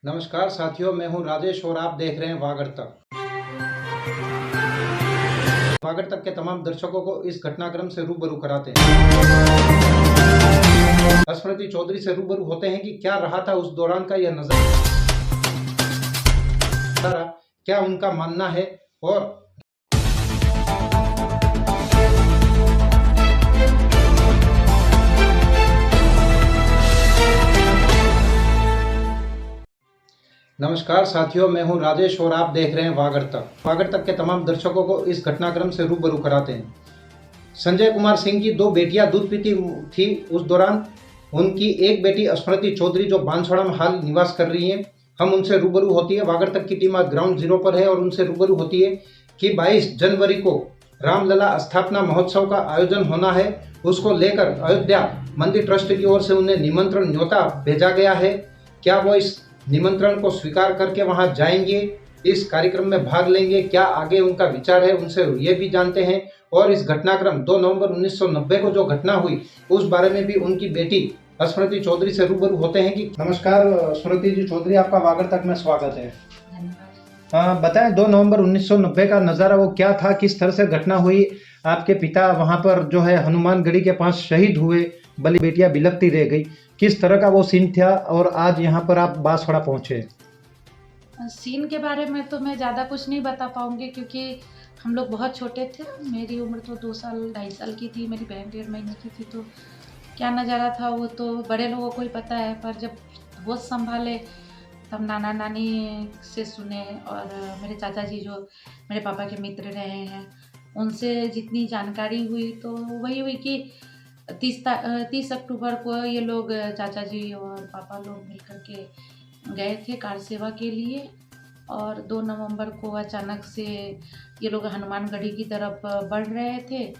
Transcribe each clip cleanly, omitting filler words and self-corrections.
नमस्कार साथियों, मैं हूं राजेश और आप देख रहे हैं वागड़ तक। वागड़ तक के तमाम दर्शकों को इस घटनाक्रम से रूबरू कराते हैं। स्मृति चौधरी से रूबरू होते हैं कि क्या रहा था उस दौरान का यह नजारा, क्या उनका मानना है और नमस्कार साथियों, मैं हूं राजेश और आप देख रहे हैं वागड़ तक। वागड़ तक के तमाम दर्शकों को इस घटनाक्रम से रूबरू कराते हैं। संजय कुमार सिंह की दो बेटियां दूध पीती थी। उस दौरान उनकी एक बेटी स्मृति चौधरी जो बांसवाड़ा में हाल निवास कर रही हैं, हम उनसे रूबरू होती है। वागड़ तक की टीम आज ग्राउंड जीरो पर है और उनसे रूबरू होती है कि 22 जनवरी को रामलला स्थापना महोत्सव का आयोजन होना है। उसको लेकर अयोध्या मंदिर ट्रस्ट की ओर से उन्हें निमंत्रण न्योता भेजा गया है। क्या वो इस निमंत्रण को स्वीकार करके वहां जाएंगे, इस कार्यक्रम में भाग लेंगे, क्या आगे उनका विचार है, उनसे ये भी जानते हैं। और इस घटनाक्रम 2 नवंबर 1990 को जो घटना हुई उस बारे में भी उनकी बेटी स्मृति चौधरी से रूबरू होते हैं कि नमस्कार स्मृति जी चौधरी, आपका वागड़ तक में स्वागत है। बताएं 2 नवंबर 1990 का नज़ारा वो क्या था, किस तरह से घटना हुई। आपके पिता वहां पर जो है हनुमानगढ़ी के पास शहीद हुए, बली बेटियां बिलखती रह गई, किस तरह का वो सीन था और आज यहाँ पर आप बांसवाड़ा पहुंचे। सीन के बारे में तो मैं ज़्यादा कुछ नहीं बता पाऊंगी क्योंकि हम लोग बहुत छोटे थे। मेरी उम्र तो 2 साल 2.5 साल की थी, मेरी बहन 1.5 महीने की थी। तो क्या नज़ारा था वो तो बड़े लोगों को ही पता है। पर जब होश संभाले तब नाना नानी से सुने और मेरे चाचा जी जो मेरे पापा के मित्र रहे हैं उनसे जितनी जानकारी हुई तो वही हुई कि 30 अक्टूबर को ये लोग चाचा जी और पापा लोग मिलकर के गए थे कार सेवा के लिए। और 2 नवंबर को अचानक से ये लोग हनुमानगढ़ी की तरफ बढ़ रहे थे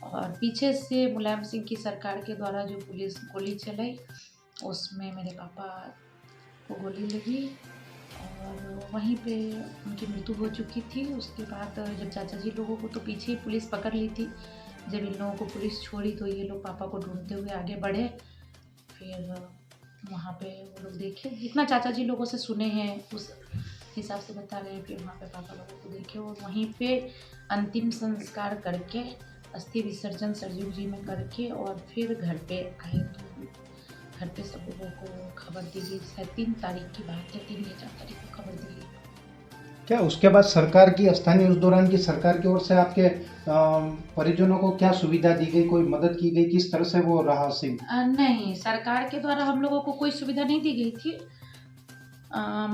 और पीछे से मुलायम सिंह की सरकार के द्वारा जो पुलिस गोली चलाई उसमें मेरे पापा को गोली लगी और वहीं पे उनकी मृत्यु हो चुकी थी। उसके बाद जब चाचा जी लोगों को तो पीछे ही पुलिस पकड़ ली थी। जब इन लोगों को पुलिस छोड़ी तो ये लोग पापा को ढूंढते हुए आगे बढ़े। फिर वहाँ पे वो लोग देखे, जितना चाचा जी लोगों से सुने हैं उस हिसाब से बता रहे हैं। फिर वहाँ पे पापा लोगों को देखे और वहीं पे अंतिम संस्कार करके अस्थि विसर्जन सरजू जी में करके और फिर घर पे आए। तो घर पे सब लोगों को खबर दी गई। शायद 3 तारीख की बात है, 3 या 4 तारीख को खबर दी गई। क्या उसके बाद सरकार की स्थानीय उस दौरान की सरकार की ओर से आपके परिजनों को क्या सुविधा दी गई, कोई मदद की गई, किस तरह से वो रहा सीन? नहीं, सरकार के द्वारा हम लोगों को कोई सुविधा नहीं दी गई थी।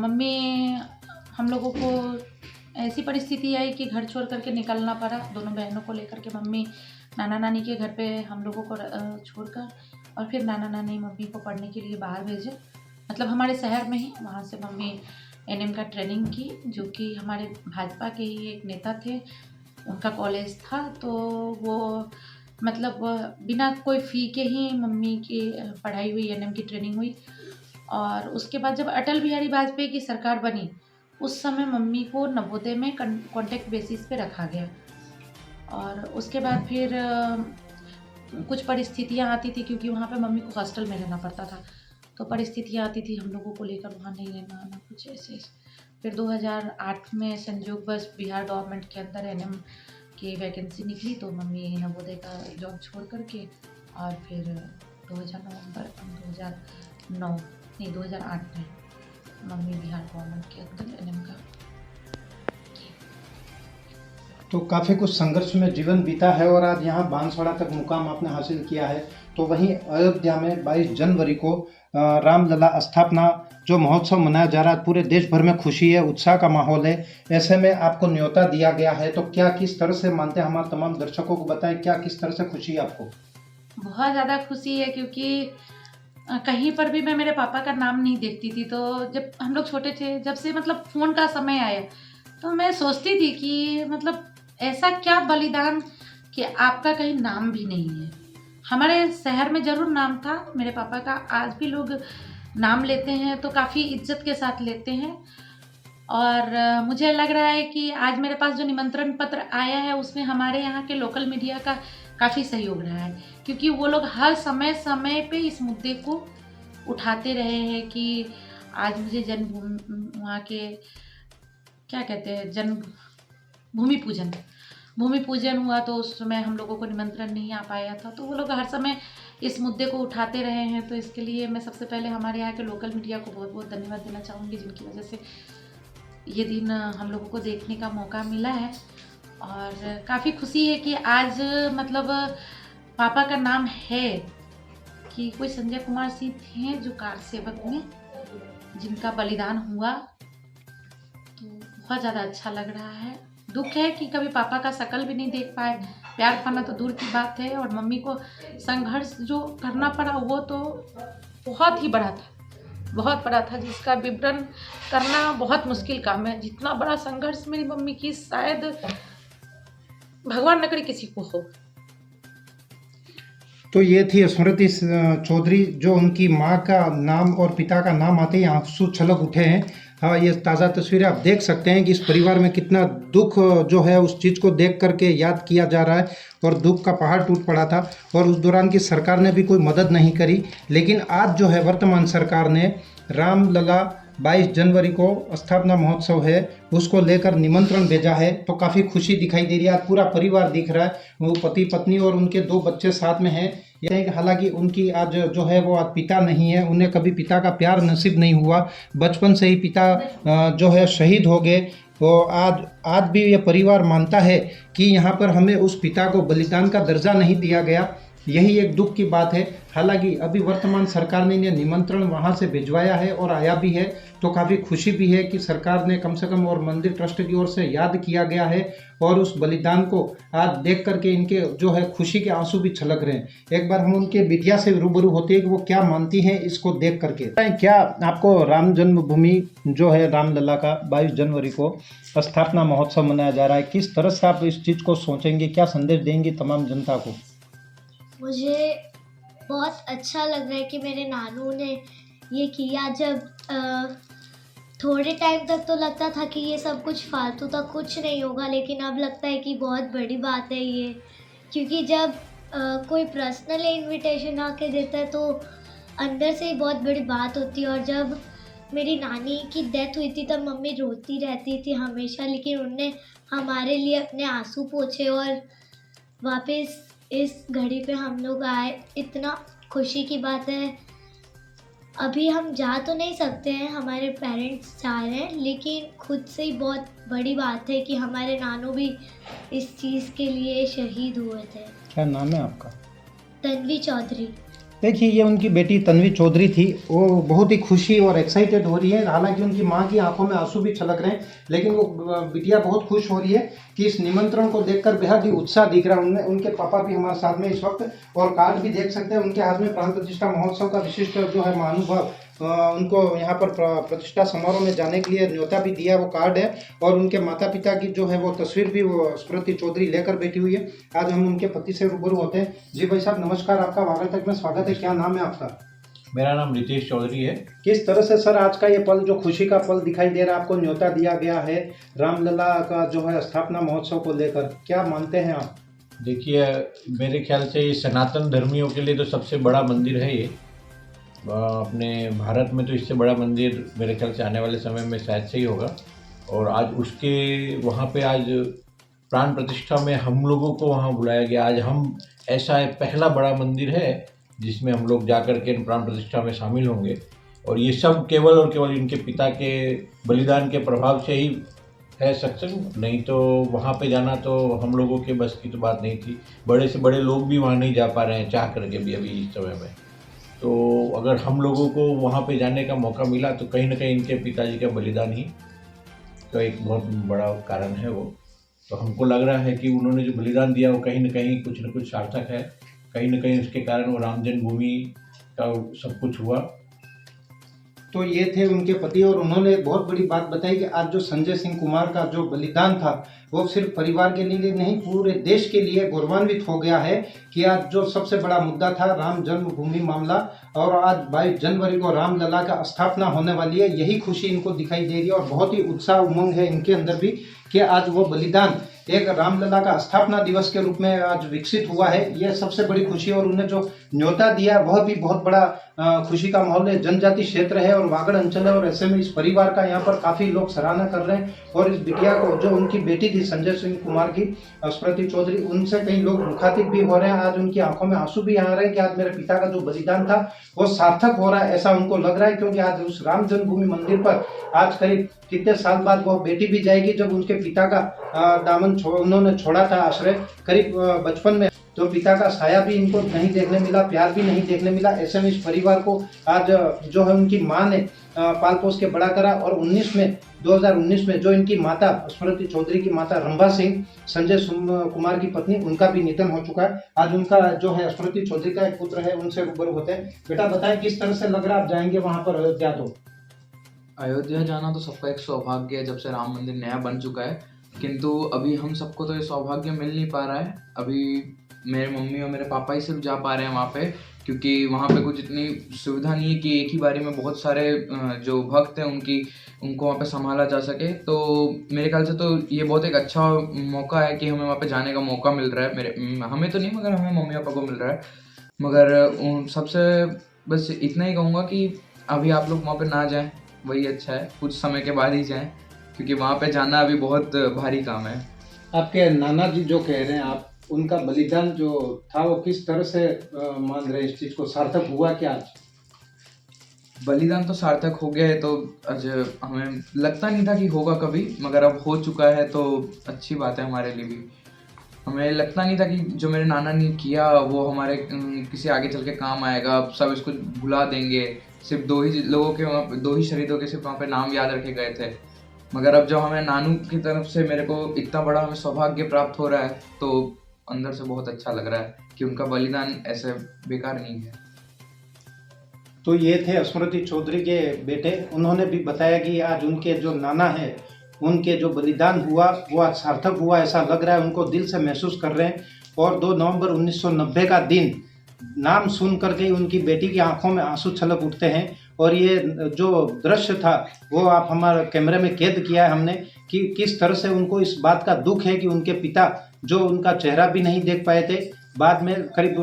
मम्मी हम लोगों को ऐसी परिस्थिति आई कि घर छोड़ करके निकलना पड़ा। दोनों बहनों को लेकर के मम्मी नाना नानी के घर पे हम लोगों को छोड़कर और फिर नाना नानी मम्मी को पढ़ने के लिए बाहर भेजे, मतलब हमारे शहर में ही। वहाँ से मम्मी एनएम का ट्रेनिंग की, जो कि हमारे भाजपा के ही एक नेता थे, उनका कॉलेज था। तो वो मतलब बिना कोई फ़ी के ही मम्मी की पढ़ाई हुई, एनएम की ट्रेनिंग हुई। और उसके बाद जब अटल बिहारी वाजपेयी की सरकार बनी उस समय मम्मी को नवोदय में कॉन्ट्रैक्ट बेसिस पे रखा गया। और उसके बाद फिर कुछ परिस्थितियाँ आती थी क्योंकि वहाँ पे मम्मी को हॉस्टल में रहना पड़ता था। तो परिस्थितियाँ आती थी हम लोगों को लेकर वहाँ नहीं रहना ना कुछ ऐसे। फिर 2008 में संयोगवश बिहार गवर्नमेंट के अंदर एनएम की वैकेंसी निकली तो मम्मी नवोदय का जॉब छोड़ करके और फिर 2008 में मम्मी बिहार गवर्नमेंट के अंदर एनएम का। तो काफ़ी कुछ संघर्ष में जीवन बीता है और आज यहाँ बांसवाड़ा तक मुकाम आपने हासिल किया है। तो वहीं अयोध्या में 22 जनवरी को रामलला स्थापना जो महोत्सव मनाया जा रहा है, पूरे देश भर में खुशी है, उत्साह का माहौल है। ऐसे में आपको न्योता दिया गया है, तो क्या किस तरह से मानते हैं, हमारे तमाम दर्शकों को बताएं, क्या किस तरह से खुशी है आपको? बहुत ज़्यादा खुशी है क्योंकि कहीं पर भी मैं मेरे पापा का नाम नहीं देखती थी। तो जब हम लोग छोटे थे, जब से मतलब फ़ोन का समय आया तो मैं सोचती थी कि मतलब ऐसा क्या बलिदान कि आपका कहीं नाम भी नहीं है। हमारे शहर में ज़रूर नाम था मेरे पापा का, आज भी लोग नाम लेते हैं तो काफ़ी इज्जत के साथ लेते हैं। और मुझे लग रहा है कि आज मेरे पास जो निमंत्रण पत्र आया है उसमें हमारे यहाँ के लोकल मीडिया का काफ़ी सहयोग रहा है, क्योंकि वो लोग हर समय समय पे इस मुद्दे को उठाते रहे हैं कि आज मुझे जन्मभूमि वहाँ के क्या कहते हैं जन्म भूमि पूजन हुआ, तो उस समय हम लोगों को निमंत्रण नहीं आ पाया था, तो वो लोग हर समय इस मुद्दे को उठाते रहे हैं। तो इसके लिए मैं सबसे पहले हमारे यहाँ के लोकल मीडिया को बहुत बहुत धन्यवाद देना चाहूँगी, जिनकी वजह से ये दिन हम लोगों को देखने का मौका मिला है। और काफ़ी खुशी है कि आज मतलब पापा का नाम है कि कोई संजय कुमार सिंह थे जो कार सेवक में जिनका बलिदान हुआ, तो बहुत ज़्यादा अच्छा लग रहा है। दुख है कि कभी पापा का शकल भी नहीं देख पाए, प्यार पाना तो दूर की बात है, और मम्मी को संघर्ष जो करना पड़ा वो तो बहुत ही बड़ा था, जिसका विवरण करना बहुत मुश्किल काम है। जितना बड़ा संघर्ष मेरी मम्मी की शायद भगवान न करे किसी को हो। तो ये थी स्मृति चौधरी, जो उनकी माँ का नाम और पिता का नाम आते ही आंसू छलक उठे हैं। हाँ, ये ताज़ा तस्वीरें आप देख सकते हैं कि इस परिवार में कितना दुख जो है उस चीज़ को देख करके याद किया जा रहा है, और दुख का पहाड़ टूट पड़ा था, और उस दौरान की सरकार ने भी कोई मदद नहीं करी। लेकिन आज जो है वर्तमान सरकार ने रामलला 22 जनवरी को स्थापना महोत्सव है उसको लेकर निमंत्रण भेजा है, तो काफ़ी खुशी दिखाई दे रही है। आज पूरा परिवार दिख रहा है, वो पति पत्नी और उनके 2 बच्चे साथ में हैं। हालांकि उनकी आज जो है वो आज पिता नहीं है, उन्हें कभी पिता का प्यार नसीब नहीं हुआ, बचपन से ही पिता जो है शहीद हो गए। तो आज भी ये परिवार मानता है कि यहाँ पर हमें उस पिता को बलिदान का दर्जा नहीं दिया गया, यही एक दुख की बात है। हालांकि अभी वर्तमान सरकार ने इन्हें निमंत्रण वहाँ से भिजवाया है और आया भी है, तो काफ़ी खुशी भी है कि सरकार ने कम से कम और मंदिर ट्रस्ट की ओर से याद किया गया है, और उस बलिदान को आज देख करके इनके जो है खुशी के आंसू भी छलक रहे हैं। एक बार हम उनके बिटिया से रूबरू होते हैं कि वो क्या मानती हैं इसको देख करके। क्या आपको राम जन्मभूमि जो है रामलला का 22 जनवरी को स्थापना महोत्सव मनाया जा रहा है, किस तरह से आप इस चीज़ को सोचेंगे, क्या संदेश देंगे तमाम जनता को? मुझे बहुत अच्छा लग रहा है कि मेरे नानू ने ये किया। जब थोड़े टाइम तक तो लगता था कि ये सब कुछ फालतू था, कुछ नहीं होगा, लेकिन अब लगता है कि बहुत बड़ी बात है ये, क्योंकि जब कोई पर्सनल इनविटेशन आके देता है तो अंदर से ही बहुत बड़ी बात होती है। और जब मेरी नानी की डेथ हुई थी तब मम्मी रोती रहती थी हमेशा, लेकिन उनने हमारे लिए अपने आंसू पोंछे और वापस इस घड़ी पे हम लोग आए। इतना खुशी की बात है। अभी हम जा तो नहीं सकते हैं, हमारे पेरेंट्स जा रहे हैं, लेकिन खुद से ही बहुत बड़ी बात है कि हमारे नानू भी इस चीज़ के लिए शहीद हुए थे। क्या नाम है आपका? तन्वी चौधरी। देखिए, ये उनकी बेटी तन्वी चौधरी थी, वो बहुत ही खुशी और एक्साइटेड हो रही है। हालांकि उनकी माँ की आंखों में आंसू भी छलक रहे हैं, लेकिन वो बिटिया बहुत खुश हो रही है कि इस निमंत्रण को देखकर बेहद ही उत्साह दिख रहा है उनमें। उनके पापा भी हमारे साथ में इस वक्त, और कार्ड भी देख सकते हैं उनके हाथ में। प्राण प्रतिष्ठा महोत्सव का विशिष्ट जो है महानुभव, उनको यहाँ पर प्रतिष्ठा समारोह में जाने के लिए न्योता भी दिया, वो कार्ड है। और उनके माता पिता की जो है वो तस्वीर भी वो स्मृति चौधरी लेकर बैठी हुई है। आज हम उनके पति से रूबरू होते हैं। जी भाई साहब नमस्कार, आपका वागड़तक में स्वागत है। क्या नाम है आपका? मेरा नाम रितेश चौधरी है। किस तरह से सर आज का ये पल, जो खुशी का पल दिखाई दे रहा है, आपको न्योता दिया गया है रामलला का जो है स्थापना महोत्सव को लेकर, क्या मानते हैं आप? देखिए, मेरे ख्याल से ये सनातन धर्मियों के लिए तो सबसे बड़ा मंदिर है ये। अपने भारत में तो इससे बड़ा मंदिर मेरे ख्याल से आने वाले समय में शायद से ही होगा। और आज उसके वहाँ पे आज प्राण प्रतिष्ठा में हम लोगों को वहाँ बुलाया गया। आज हम ऐसा पहला बड़ा मंदिर है जिसमें हम लोग जा कर के प्राण प्रतिष्ठा में शामिल होंगे। और ये सब केवल और केवल इनके पिता के बलिदान के प्रभाव से ही है सक्सेस, नहीं तो वहाँ पे जाना तो हम लोगों के बस की तो बात नहीं थी। बड़े से बड़े लोग भी वहाँ नहीं जा पा रहे हैं चाह करके भी अभी इस समय में। तो अगर हम लोगों को वहाँ पे जाने का मौका मिला तो कहीं ना कहीं इनके पिताजी का बलिदान ही तो एक बहुत बड़ा कारण है वो। तो हमको लग रहा है कि उन्होंने जो बलिदान दिया वो कहीं ना कहीं कुछ न कुछ सार्थक है। कहीं ना कहीं उसके कारण वो राम जन्मभूमि का सब कुछ हुआ। तो ये थे उनके पति, और उन्होंने बहुत बड़ी बात बताई कि आज जो संजय सिंह कुमार का जो बलिदान था वो सिर्फ परिवार के लिए नहीं, पूरे देश के लिए गौरवान्वित हो गया है कि आज जो सबसे बड़ा मुद्दा था राम जन्मभूमि मामला, और आज 22 जनवरी को रामलला का स्थापना होने वाली है, यही खुशी इनको दिखाई दे रही है। और बहुत ही उत्साह उमंग है इनके अंदर भी कि आज वो बलिदान एक रामलला का स्थापना दिवस के रूप में आज विकसित हुआ है। यह सबसे बड़ी खुशी है। और उन्हें जो न्योता दिया, वह भी बहुत बड़ा खुशी का माहौल है। जनजाति क्षेत्र है और वागड़ अंचल है और ऐसे में इस परिवार का यहाँ पर काफी लोग सराहना कर रहे हैं। और इस बिटिया को, जो उनकी बेटी थी संजय सिंह कुमार की, स्मृति चौधरी, उनसे कई लोग मुखातिब भी हो रहे हैं। आज उनकी आंखों में आंसू भी आ रहे हैं कि आज मेरे पिता का जो बलिदान था वो सार्थक हो रहा है, ऐसा उनको लग रहा है। क्योंकि आज उस राम जन्मभूमि मंदिर पर आज करीब कितने साल बाद वह बेटी भी जाएगी, जब उनके पिता का दामन उन्होंने छोड़ा था आश्रय करीब बचपन में, तो पिता का साया भी इनको नहीं देखने मिला, प्यार भी नहीं देखने मिला। ऐसे में इस परिवार को आज जो है उनकी माँ ने पाल पोस के बड़ा करा। और 2019 में जो इनकी माता स्मृति चौधरी की माता रंभा सिंह, संजय कुमार की पत्नी, उनका भी निधन हो चुका है। आज उनका जो है स्मृति चौधरी का एक पुत्र है, उनसे रूबरू होते हैं। बेटा बताएं किस तरह से लग रहा है, आप जाएंगे वहां पर अयोध्या? तो अयोध्या जाना तो सबका एक सौभाग्य है जब से राम मंदिर नया बन चुका है, किंतु अभी हम सबको तो ये सौभाग्य मिल नहीं पा रहा है। अभी मेरे मम्मी और मेरे पापा ही सिर्फ जा पा रहे हैं वहाँ पे, क्योंकि वहाँ पे कुछ इतनी सुविधा नहीं है कि एक ही बारी में बहुत सारे जो भक्त हैं उनको वहाँ पे संभाला जा सके। तो मेरे ख्याल से तो ये बहुत एक अच्छा मौका है कि हमें वहाँ पे जाने का मौका मिल रहा है। हमें तो नहीं, मगर हमें मम्मी पापा को मिल रहा है। मगर सबसे बस इतना ही कहूँगा कि अभी आप लोग वहाँ पे ना जाएं, वही अच्छा है। कुछ समय के बाद ही जाएं, क्योंकि वहाँ पे जाना अभी बहुत भारी काम है। आपके नाना जी जो कह रहे हैं, आप उनका बलिदान जो था वो किस तरह से मान रहे हैं? इस चीज को सार्थक हुआ क्या आज? बलिदान तो सार्थक हो गया है, तो आज हमें लगता नहीं था कि होगा कभी, मगर अब हो चुका है तो अच्छी बात है हमारे लिए भी। हमें लगता नहीं था कि जो मेरे नाना ने किया वो हमारे किसी आगे चल के काम आएगा। अब सब इसको भुला देंगे, सिर्फ दो ही शहीदों के सिर्फ वहाँ पे नाम याद रखे गए थे। मगर अब जब हमें नानू की तरफ से मेरे को इतना बड़ा हमें सौभाग्य प्राप्त हो रहा है, तो अंदर से बहुत अच्छा लग रहा है कि उनका बलिदान ऐसे बेकार नहीं है। तो ये थे स्मृति चौधरी के बेटे। उन्होंने भी बताया कि आज उनके जो नाना है, उनके जो बलिदान हुआ वो आज सार्थक हुआ, ऐसा लग रहा है, उनको दिल से महसूस कर रहे हैं। और 2 नवंबर 1990 का दिन नाम सुन करके उनकी बेटी की आंखों में आंसू छलक उठते हैं। और ये जो दृश्य था वो आप हमारे कैमरे में कैद किया है हमने, कि किस तरह से उनको इस बात का दुख है कि उनके पिता जो उनका चेहरा भी नहीं देख पाए थे, बाद में करीब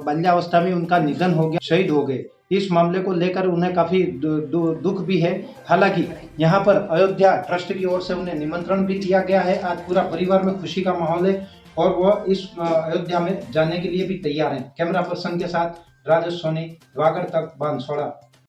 बाल्यावस्था में उनका निधन हो गया, शहीद हो गए। इस मामले को लेकर उन्हें काफ़ी दुख भी है। हालांकि यहाँ पर अयोध्या ट्रस्ट की ओर से उन्हें निमंत्रण भी दिया गया है। आज पूरा परिवार में खुशी का माहौल है और वह इस अयोध्या में जाने के लिए भी तैयार हैं। कैमरा पर्सन के साथ राजेश सोनी, वागड़ तक, बांसवाड़ा।